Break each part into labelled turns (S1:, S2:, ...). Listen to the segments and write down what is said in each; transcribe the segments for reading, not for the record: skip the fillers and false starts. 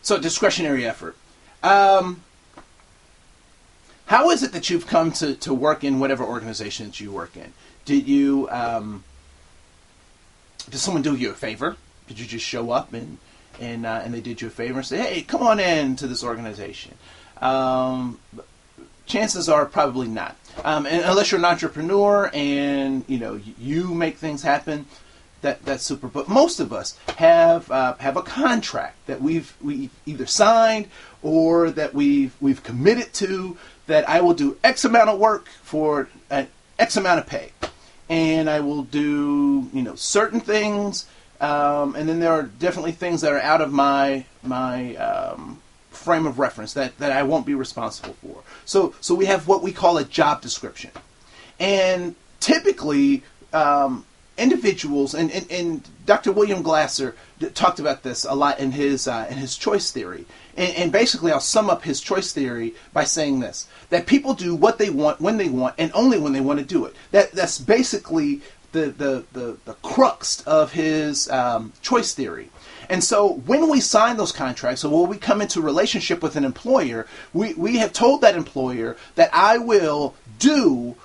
S1: So discretionary effort. How is it that you've come to work in whatever organization that you work in? Did someone do you a favor? Did you just show up and they did you a favor and say, hey, come on in to this organization? Chances are probably not. And unless you're an entrepreneur and you make things happen, that's super. But most of us have a contract that we either signed or that we've committed to, that I will do X amount of work for X amount of pay, and I will do certain things, and then there are definitely things that are out of my frame of reference that I won't be responsible for. So we have what we call a job description, and typically individuals, and Dr. William Glasser talked about this a lot in his choice theory. And basically, I'll sum up his choice theory by saying this: that people do what they want, when they want, and only when they want to do it. That's basically the crux of his choice theory. And so when we sign those contracts, or when we come into relationship with an employer, we have told that employer that I will do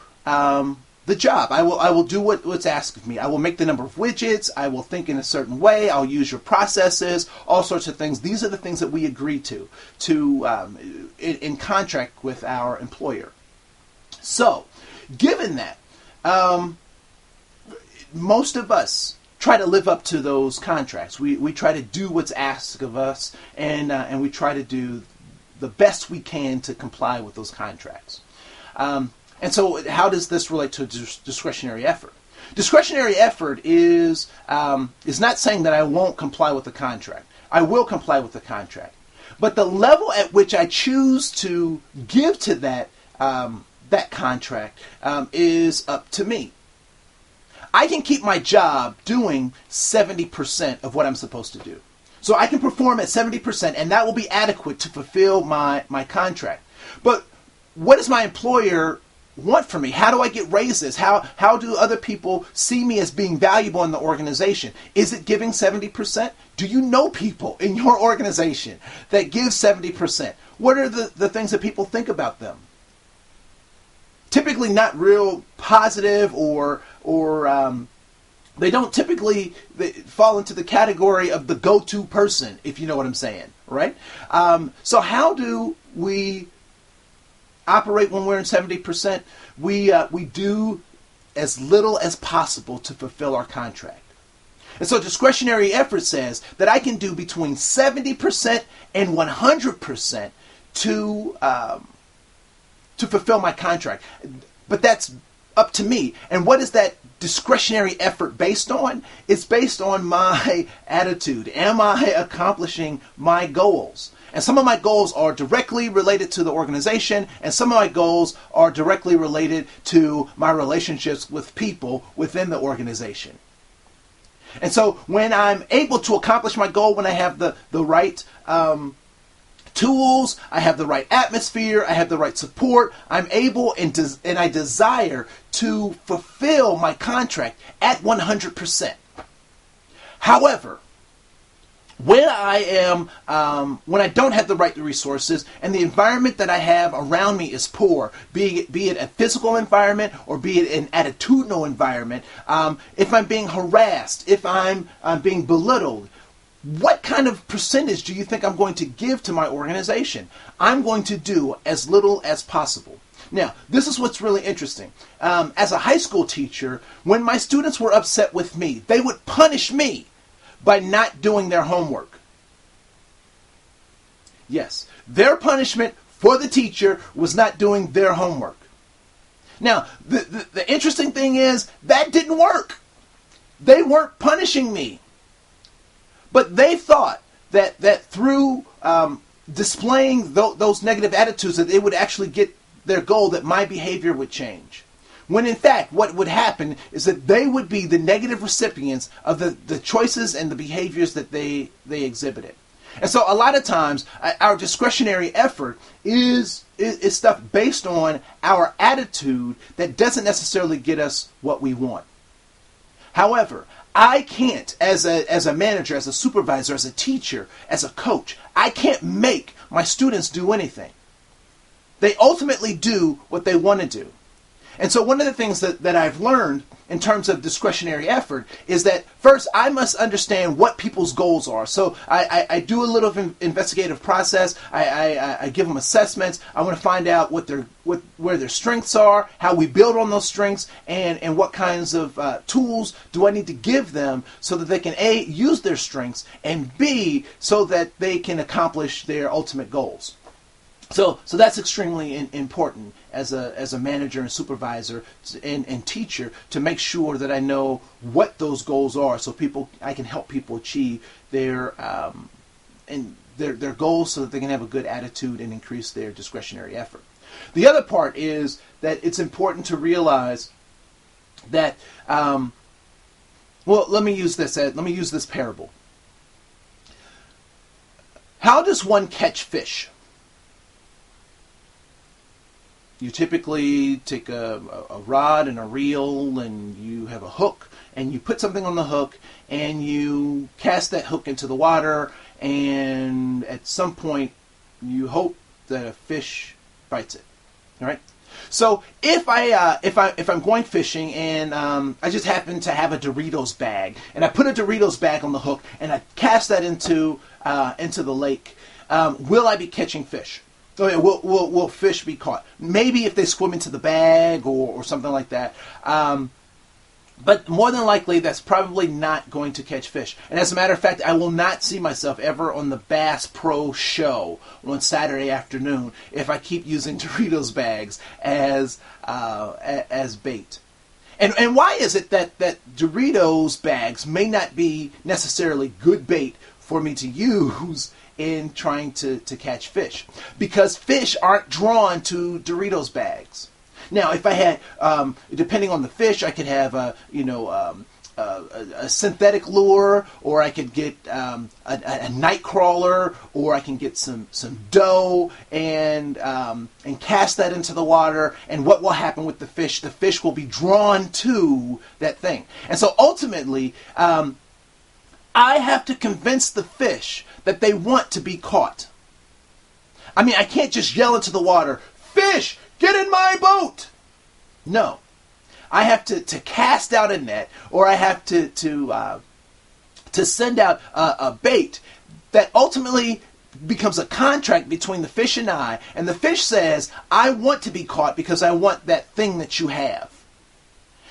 S1: the job. I will do what's asked of me. I will make the number of widgets. I will think in a certain way. I'll use your processes, all sorts of things. These are the things that we agree to in contract with our employer. So, given that, most of us try to live up to those contracts. We try to do what's asked of us, and we try to do the best we can to comply with those contracts. And so how does this relate to discretionary effort? Discretionary effort is not saying that I won't comply with the contract. I will comply with the contract. But the level at which I choose to give to that contract is up to me. I can keep my job doing 70% of what I'm supposed to do. So I can perform at 70%, and that will be adequate to fulfill my contract. But what does my employer want from me? How do I get raises? How do other people see me as being valuable in the organization? Is it giving 70%? Do you know people in your organization that give 70%? What are the things that people think about them? Typically not real positive, or they don't typically fall into the category of the go-to person, if you know what I'm saying, right? So how do we operate when we're in 70%? We do as little as possible to fulfill our contract. And so discretionary effort says that I can do between 70% and 100% to fulfill my contract. But that's up to me. And what is that discretionary effort based on? It's based on my attitude. Am I accomplishing my goals? And some of my goals are directly related to the organization, and some of my goals are directly related to my relationships with people within the organization. And so when I'm able to accomplish my goal, when I have the right tools, I have the right atmosphere, I have the right support, I'm able and I desire to fulfill my contract at 100%. However, when I don't have the right resources and the environment that I have around me is poor, be it a physical environment or be it an attitudinal environment, if I'm being harassed, if I'm being belittled, what kind of percentage do you think I'm going to give to my organization? I'm going to do as little as possible. Now, this is what's really interesting. As a high school teacher, when my students were upset with me, they would punish me by not doing their homework. Yes, their punishment for the teacher was not doing their homework. Now, the interesting thing is that didn't work. They weren't punishing me. But they thought that through displaying those negative attitudes that they would actually get their goal, that my behavior would change. When in fact, what would happen is that they would be the negative recipients of the choices and the behaviors that they exhibited. And so a lot of times, our discretionary effort is stuff based on our attitude that doesn't necessarily get us what we want. However, I can't, as a manager, as a supervisor, as a teacher, as a coach, I can't make my students do anything. They ultimately do what they want to do. And so one of the things that I've learned in terms of discretionary effort is that first I must understand what people's goals are. So I do a little investigative process. I give them assessments. I want to find out where their strengths are, how we build on those strengths, and what kinds of tools do I need to give them so that they can A, use their strengths, and B, so that they can accomplish their ultimate goals. So that's extremely important as a manager and supervisor and teacher, to make sure that I know what those goals are, so I can help people achieve their goals, so that they can have a good attitude and increase their discretionary effort. The other part is that it's important to realize that let me use this parable. How does one catch fish? You typically take a rod and a reel, and you have a hook, and you put something on the hook, and you cast that hook into the water, and at some point you hope that a fish bites it. All right. So if I'm going fishing, and I just happen to have a Doritos bag, and I put a Doritos bag on the hook, and I cast that into the lake, will I be catching fish? Oh yeah, will fish be caught? Maybe if they swim into the bag or something like that. But more than likely, that's probably not going to catch fish. And as a matter of fact, I will not see myself ever on the Bass Pro Show on Saturday afternoon if I keep using Doritos bags as bait. And why is it that Doritos bags may not be necessarily good bait for me to use in trying to catch fish? Because fish aren't drawn to Doritos bags. Now, if I had, depending on the fish, I could have a synthetic lure, or I could get a night crawler, or I can get some dough and cast that into the water. And what will happen with the fish? The fish will be drawn to that thing. And so ultimately, I have to convince the fish that they want to be caught. I mean, I can't just yell into the water, "Fish, get in my boat!" No. I have to cast out a net, or I have to send out a bait that ultimately becomes a contract between the fish and I. And the fish says, "I want to be caught because I want that thing that you have."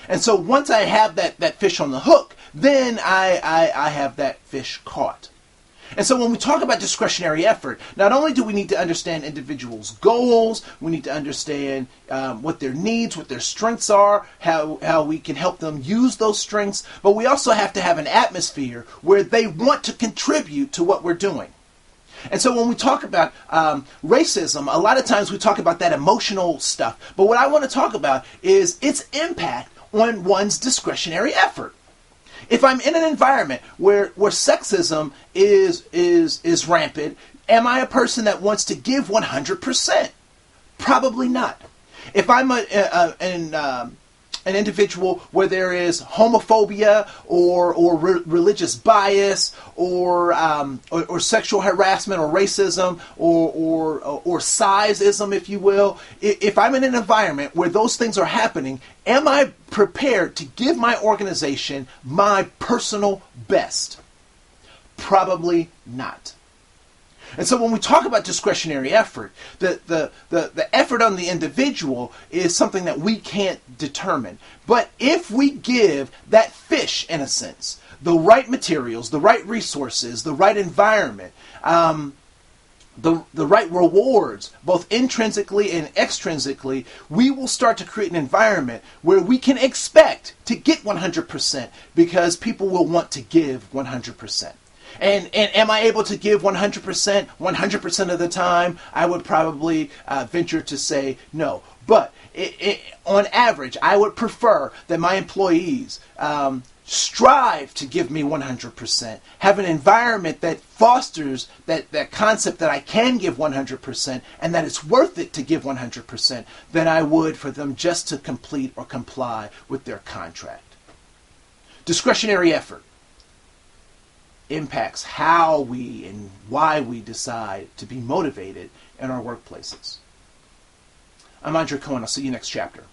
S1: And so once I have that fish on the hook, then I have that fish caught. And so when we talk about discretionary effort, not only do we need to understand individuals' goals, we need to understand what their needs, what their strengths are, how we can help them use those strengths, but we also have to have an atmosphere where they want to contribute to what we're doing. And so when we talk about racism, a lot of times we talk about that emotional stuff, but what I want to talk about is its impact on one's discretionary effort. If I'm in an environment where sexism is rampant, am I a person that wants to give 100%? Probably not. If I'm an individual where there is homophobia or religious bias or sexual harassment or racism or sizeism, if you will, if I'm in an environment where those things are happening, am I prepared to give my organization my personal best? Probably not. And so when we talk about discretionary effort, the effort on the individual is something that we can't determine. But if we give that fish, in a sense, the right materials, the right resources, the right environment, the right rewards, both intrinsically and extrinsically, we will start to create an environment where we can expect to get 100% because people will want to give 100%. And am I able to give 100%? 100% of the time, I would probably venture to say no. But on average, I would prefer that my employees strive to give me 100%, have an environment that fosters that concept that I can give 100% and that it's worth it to give 100%, than I would for them just to complete or comply with their contract. Discretionary effort impacts how we and why we decide to be motivated in our workplaces. I'm Andre Koen. I'll see you next chapter.